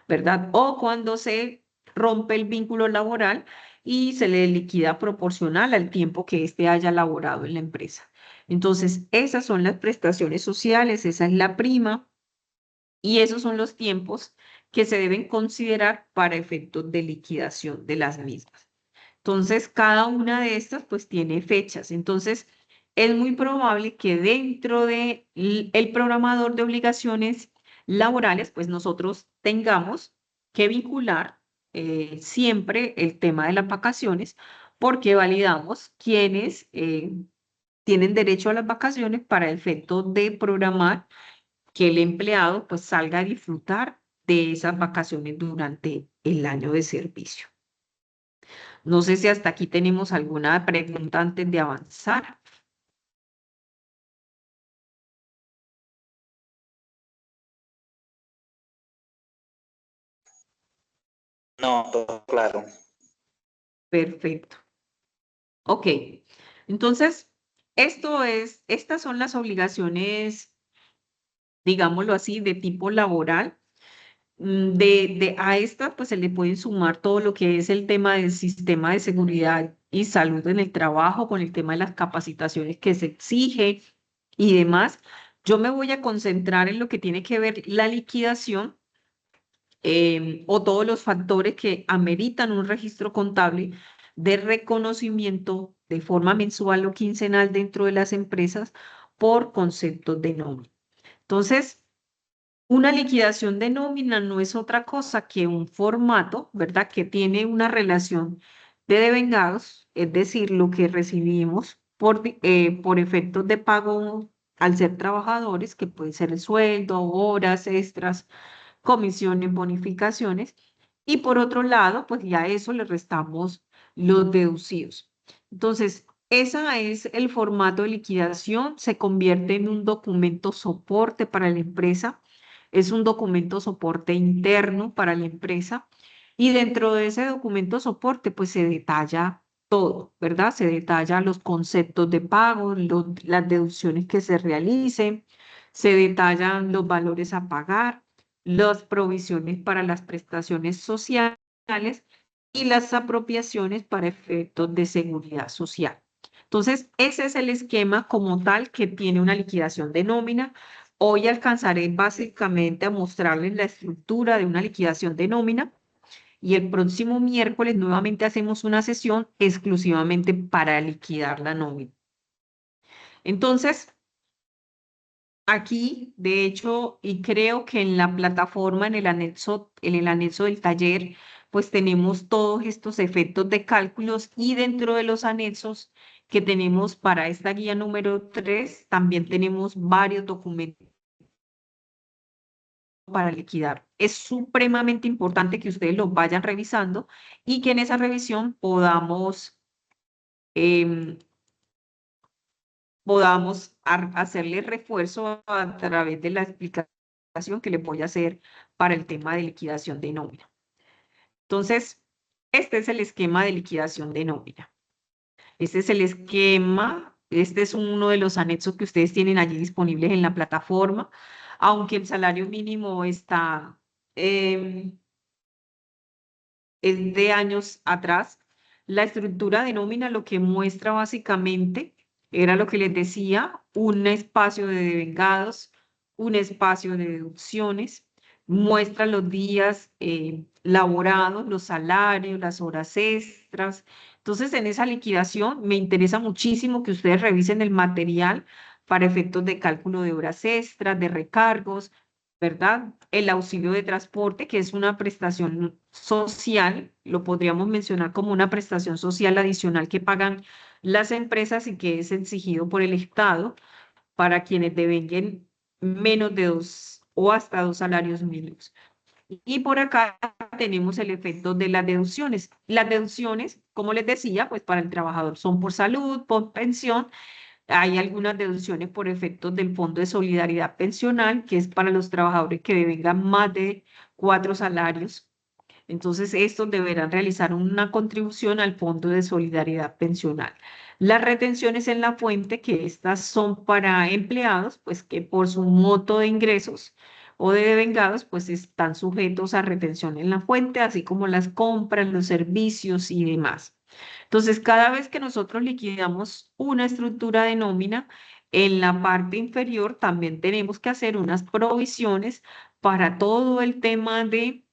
¿Verdad? O cuando se rompe el vínculo laboral y se le liquida proporcional al tiempo que éste haya laborado en la empresa. Entonces, esas son las prestaciones sociales, esa es la prima y esos son los tiempos que se deben considerar para efectos de liquidación de las mismas. Entonces, cada una de estas pues tiene fechas. Entonces, es muy probable que dentro de el programador de obligaciones laborales, pues nosotros tengamos que vincular siempre el tema de las vacaciones, porque validamos quienes tienen derecho a las vacaciones para el efecto de programar que el empleado pues salga a disfrutar de esas vacaciones durante el año de servicio. No sé si hasta aquí tenemos alguna pregunta antes de avanzar. No, todo claro. Perfecto. Ok. Entonces, estas son las obligaciones, digámoslo así, de tipo laboral. A esta, pues se le pueden sumar todo lo que es el tema del sistema de seguridad y salud en el trabajo, con el tema de las capacitaciones que se exige y demás. Yo me voy a concentrar en lo que tiene que ver la liquidación o todos los factores que ameritan un registro contable de reconocimiento de forma mensual o quincenal dentro de las empresas por conceptos de nómina. Entonces, una liquidación de nómina no es otra cosa que un formato, ¿verdad? Que tiene una relación de devengados, es decir, lo que recibimos por efectos de pago al ser trabajadores, que puede ser el sueldo, horas extras, comisiones, bonificaciones, y por otro lado, pues ya a eso le restamos los deducidos. Entonces, ese es el formato de liquidación, se convierte en un documento soporte para la empresa, es un documento soporte interno para la empresa, y dentro de ese documento soporte, pues se detalla todo, ¿verdad? Se detalla los conceptos de pago, las deducciones que se realicen, se detallan los valores a pagar, las provisiones para las prestaciones sociales y las apropiaciones para efectos de seguridad social. Entonces, ese es el esquema como tal que tiene una liquidación de nómina. Hoy alcanzaré básicamente a mostrarles la estructura de una liquidación de nómina y el próximo miércoles nuevamente hacemos una sesión exclusivamente para liquidar la nómina. Entonces, aquí, de hecho, y creo que en la plataforma, en el anexo del taller, pues tenemos todos estos efectos de cálculos y dentro de los anexos que tenemos para esta guía número 3, también tenemos varios documentos para liquidar. Es supremamente importante que ustedes los vayan revisando y que en esa revisión em, podamos hacerle refuerzo a través de la explicación que les voy a hacer para el tema de liquidación de nómina. Entonces, este es el esquema de liquidación de nómina. Este es el esquema, este es uno de los anexos que ustedes tienen allí disponibles en la plataforma, aunque el salario mínimo está, es de años atrás. La estructura de nómina lo que muestra básicamente era lo que les decía, un espacio de devengados, un espacio de deducciones, muestra los días laborados, los salarios, las horas extras. Entonces, en esa liquidación me interesa muchísimo que ustedes revisen el material para efectos de cálculo de horas extras, de recargos, ¿verdad? El auxilio de transporte, que es una prestación social, lo podríamos mencionar como una prestación social adicional que pagan las empresas y que es exigido por el Estado para quienes devenguen menos de dos o hasta dos salarios mínimos. Y por acá tenemos el efecto de las deducciones. Las deducciones, como les decía, pues para el trabajador son por salud, por pensión. Hay algunas deducciones por efectos del Fondo de Solidaridad Pensional, que es para los trabajadores que devengan más de 4 salarios. Entonces, estos deberán realizar una contribución al Fondo de Solidaridad Pensional. Las retenciones en la fuente, que estas son para empleados, pues que por su monto de ingresos o de devengados, pues están sujetos a retención en la fuente, así como las compras, los servicios y demás. Entonces, cada vez que nosotros liquidamos una estructura de nómina, en la parte inferior también tenemos que hacer unas provisiones para todo el tema de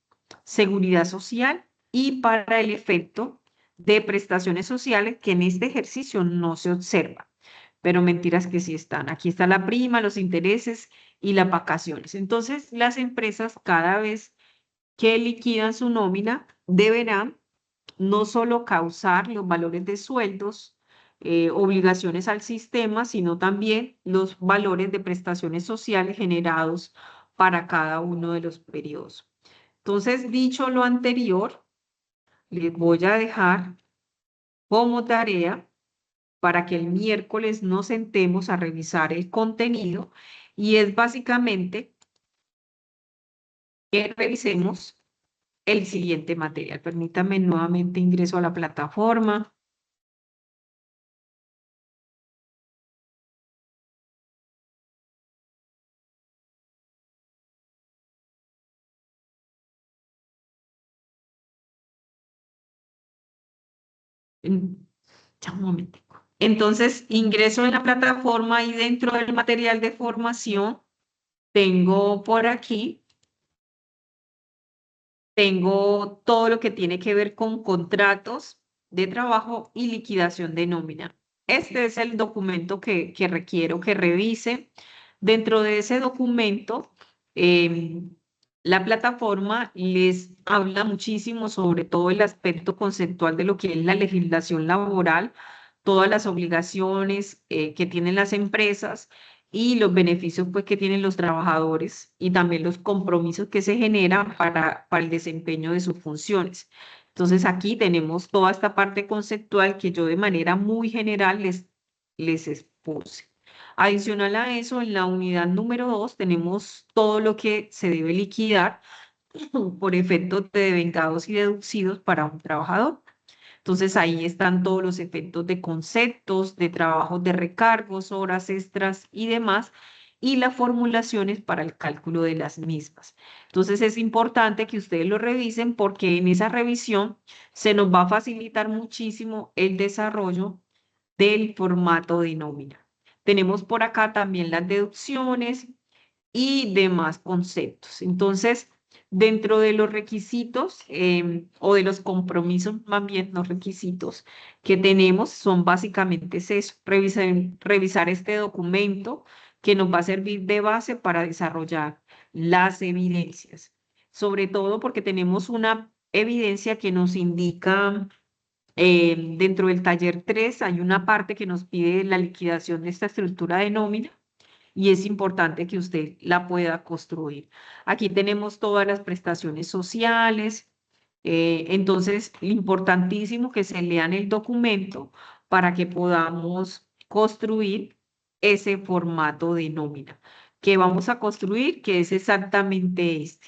seguridad social y para el efecto de prestaciones sociales que en este ejercicio no se observa. pero mentiras que sí están. Aquí está la prima, los intereses y las vacaciones. Entonces, las empresas cada vez que liquidan su nómina deberán no solo causar los valores de sueldos, obligaciones al sistema, sino también los valores de prestaciones sociales generados para cada uno de los periodos. Entonces, dicho lo anterior, les voy a dejar como tarea para que el miércoles nos sentemos a revisar el contenido y es básicamente que revisemos el siguiente material. Permítame nuevamente ingreso a la plataforma. Ya un momentico. Entonces, ingreso en la plataforma y dentro del material de formación tengo por aquí, tengo todo lo que tiene que ver con contratos de trabajo y liquidación de nómina. Este es el documento que requiero que revise. Dentro de ese documento, la plataforma les habla muchísimo sobre todo el aspecto conceptual de lo que es la legislación laboral, todas las obligaciones que tienen las empresas y los beneficios pues, que tienen los trabajadores y también los compromisos que se generan para el desempeño de sus funciones. Entonces aquí tenemos toda esta parte conceptual que yo de manera muy general les expuse. Adicional a eso, en la unidad número 2 tenemos todo lo que se debe liquidar por efectos de devengados y deducidos para un trabajador. Entonces ahí están todos los efectos de conceptos, de trabajos de recargos, horas extras y demás, y las formulaciones para el cálculo de las mismas. Entonces es importante que ustedes lo revisen porque en esa revisión se nos va a facilitar muchísimo el desarrollo del formato de nómina. Tenemos por acá también las deducciones y demás conceptos. Entonces, dentro de los requisitos o de los compromisos, más bien los requisitos que tenemos son básicamente es eso, revisar este documento que nos va a servir de base para desarrollar las evidencias, sobre todo porque tenemos una evidencia que nos indica dentro del taller 3 hay una parte que nos pide la liquidación de esta estructura de nómina y es importante que usted la pueda construir. Aquí tenemos todas las prestaciones sociales, entonces importantísimo que se lean el documento para que podamos construir ese formato de nómina que vamos a construir, que es exactamente este.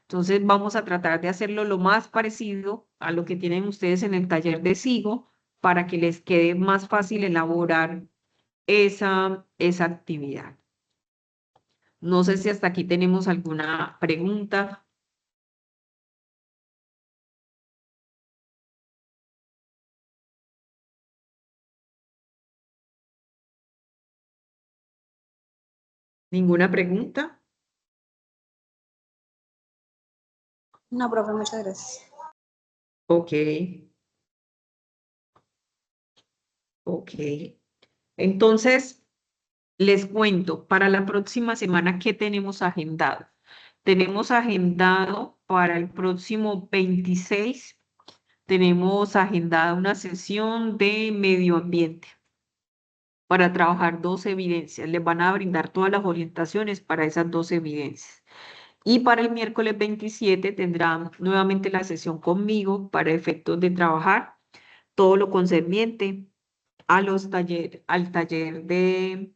Entonces vamos a tratar de hacerlo lo más parecido a lo que tienen ustedes en el taller de SIGO para que les quede más fácil elaborar esa actividad. No sé si hasta aquí tenemos alguna pregunta. ¿Ninguna pregunta? No, profe, muchas gracias. Ok, ok. Entonces, les cuento, para la próxima semana, ¿qué tenemos agendado? Tenemos agendado para el próximo 26, tenemos agendada una sesión de medio ambiente para trabajar 2 evidencias. Les van a brindar todas las orientaciones para esas 2 evidencias. Y para el miércoles 27 tendrán nuevamente la sesión conmigo para efectos de trabajar todo lo concerniente a al taller de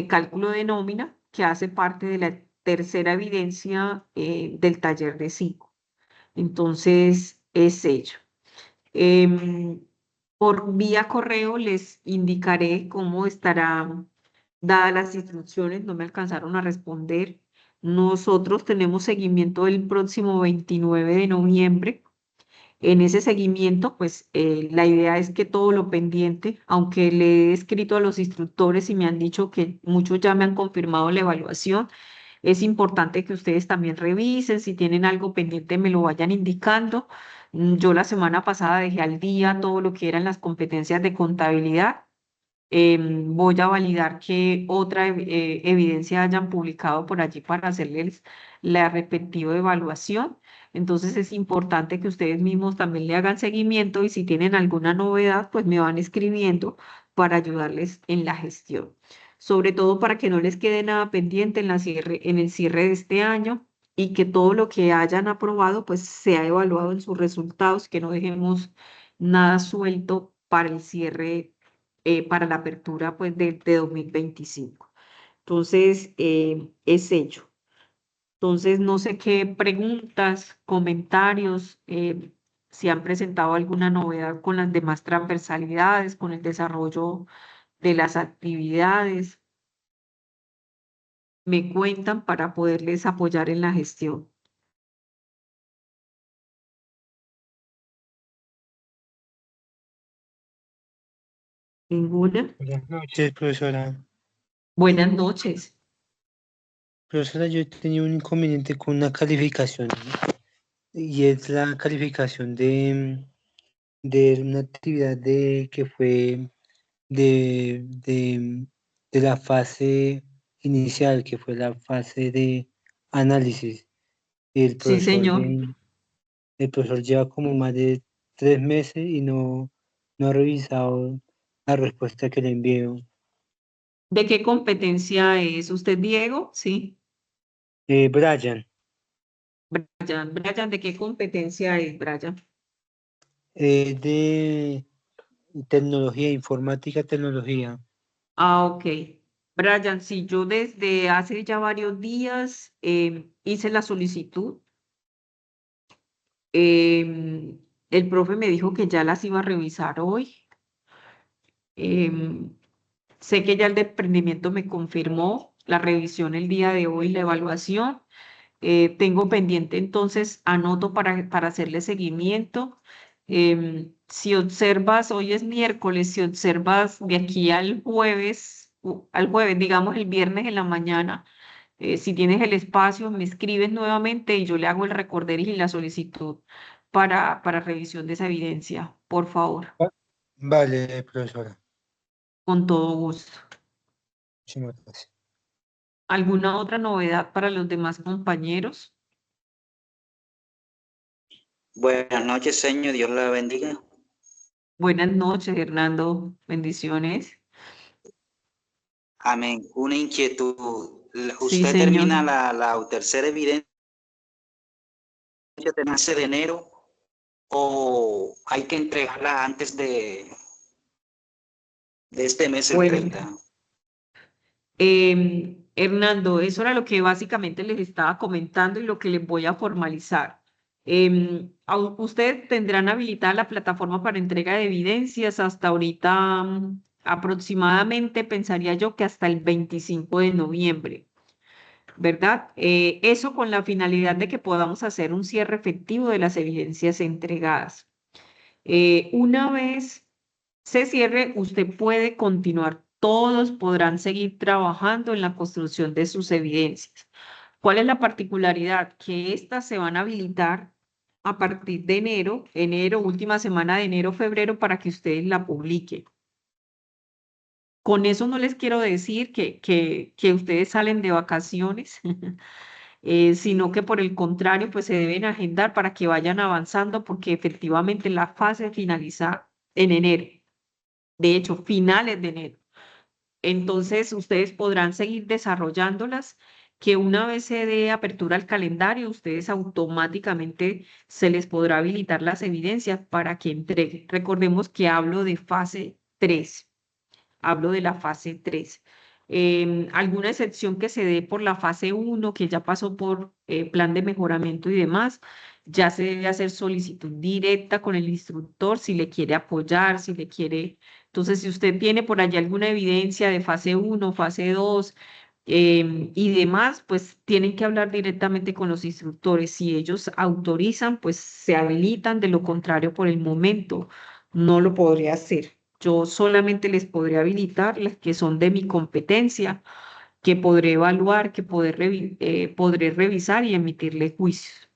cálculo de nómina que hace parte de la tercera evidencia del taller de 5. Entonces, es ello. Em, por vía correo les indicaré cómo estarán dadas las instrucciones, no me alcanzaron a responder. Nosotros tenemos seguimiento el próximo 29 de noviembre. En ese seguimiento, pues la idea es que todo lo pendiente, aunque le he escrito a los instructores y me han dicho que muchos ya me han confirmado la evaluación, es importante que ustedes también revisen, si tienen algo pendiente me lo vayan indicando. Yo la semana pasada dejé al día todo lo que eran las competencias de contabilidad Voy a validar que otra evidencia hayan publicado por allí para hacerles la respectiva evaluación. Entonces es importante que ustedes mismos también le hagan seguimiento y si tienen alguna novedad, pues me van escribiendo para ayudarles en la gestión. Sobre todo para que no les quede nada pendiente en el cierre de este año y que todo lo que hayan aprobado pues sea evaluado en sus resultados, que no dejemos nada suelto para el cierre, para la apertura pues de 2025. Entonces, es hecho. Entonces, no sé qué preguntas, comentarios, si han presentado alguna novedad con las demás transversalidades, con el desarrollo de las actividades, me cuentan para poderles apoyar en la gestión. ¿Ninguna? Buenas noches, profesora. Buenas noches. Profesora, yo he tenido un inconveniente con una calificación, ¿no? Y es la calificación de una actividad que fue de la fase inicial, que fue la fase de análisis. El Sí, profesor, señor. el profesor lleva como más de 3 meses y no ha revisado la respuesta que le envió. ¿De qué competencia es usted, Diego? Sí. Brian, Brian, ¿de qué competencia es, Brian? de tecnología, informática, tecnología. Ah, ok. Brian, sí, yo desde hace ya varios días hice la solicitud. El profe me dijo que ya las iba a revisar hoy. Em, Sé que ya el desprendimiento me confirmó la revisión el día de hoy, la evaluación. Tengo pendiente, entonces anoto para hacerle seguimiento. Si observas, hoy es miércoles, si observas de aquí al jueves, digamos el viernes en la mañana, si tienes el espacio, me escribes nuevamente y yo le hago el recorderis y la solicitud para revisión de esa evidencia, por favor, Vale, profesora. con todo gusto. Muchísimas gracias. ¿Alguna otra novedad para los demás compañeros? Buenas noches, señor. Dios la bendiga. Buenas noches, Hernando. Bendiciones. Amén. Una inquietud. Sí, ¿Usted señor. termina la tercera evidencia de nace de enero o hay que entregarla antes de este mes, el Bueno, 30? Hernando, eso era lo que básicamente les estaba comentando y lo que les voy a formalizar. Ustedes tendrán habilitada la plataforma para entrega de evidencias hasta ahorita, aproximadamente, pensaría yo que hasta el 25 de noviembre, ¿verdad? Eso con la finalidad de que podamos hacer un cierre efectivo de las evidencias entregadas. Una vez se cierre, usted puede continuar. Todos podrán seguir trabajando en la construcción de sus evidencias. ¿Cuál es la particularidad? Que estas se van a habilitar a partir de enero, última semana de enero, febrero, para que ustedes la publiquen. Con eso no les quiero decir que ustedes salen de vacaciones, sino que por el contrario, pues se deben agendar para que vayan avanzando, porque efectivamente la fase finaliza en enero. De hecho, finales de enero. Entonces, ustedes podrán seguir desarrollándolas, que una vez se dé apertura al calendario, ustedes automáticamente se les podrá habilitar las evidencias para que entreguen. Recordemos que hablo de fase 3. Hablo de la fase 3. Alguna excepción que se dé por la fase 1, que ya pasó por plan de mejoramiento y demás, ya se debe hacer solicitud directa con el instructor si le quiere apoyar, si le quiere. Entonces, si usted tiene por allá alguna evidencia de fase 1, fase 2 y demás, pues tienen que hablar directamente con los instructores. Si ellos autorizan, pues se habilitan, de lo contrario, por el momento no lo podría hacer. Yo solamente les podré habilitar las que son de mi competencia, que podré evaluar, que podré revisar y emitirle juicios.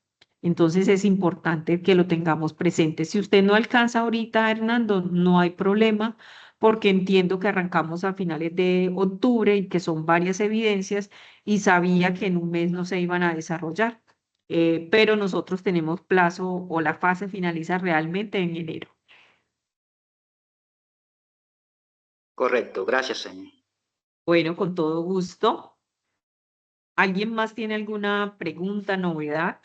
Entonces es importante que lo tengamos presente. Si usted no alcanza ahorita, Hernando, no hay problema. porque entiendo que arrancamos a finales de octubre y que son varias evidencias y sabía que en un mes no se iban a desarrollar. Pero nosotros tenemos plazo o la fase finaliza realmente en enero. Correcto, gracias, señor. Bueno, con todo gusto. ¿Alguien más tiene alguna pregunta, novedad?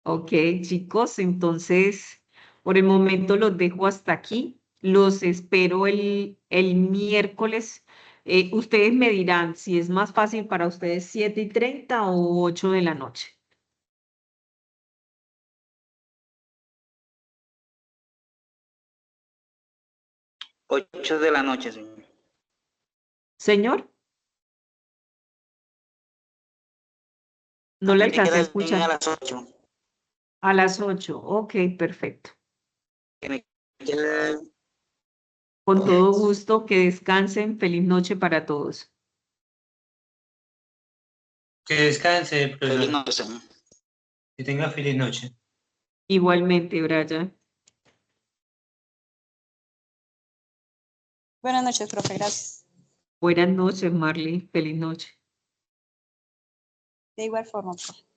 Ok, chicos, entonces por el momento los dejo hasta aquí. Los espero el miércoles. Ustedes me dirán si es más fácil para ustedes 7:30 o 8 de la noche. 8 de la noche, señor. Señor, no A le mí me alcancé a queda bien a escuchar. las 8. A las 8. Ok, perfecto. Que me queda Con todo gusto, que descansen. Feliz noche para todos. Que descanse, feliz profesora. noche, señor. Que tenga feliz noche. Igualmente, Brian. Buenas noches, profe, gracias. Buenas noches, Marley. Feliz noche. De igual forma, profe.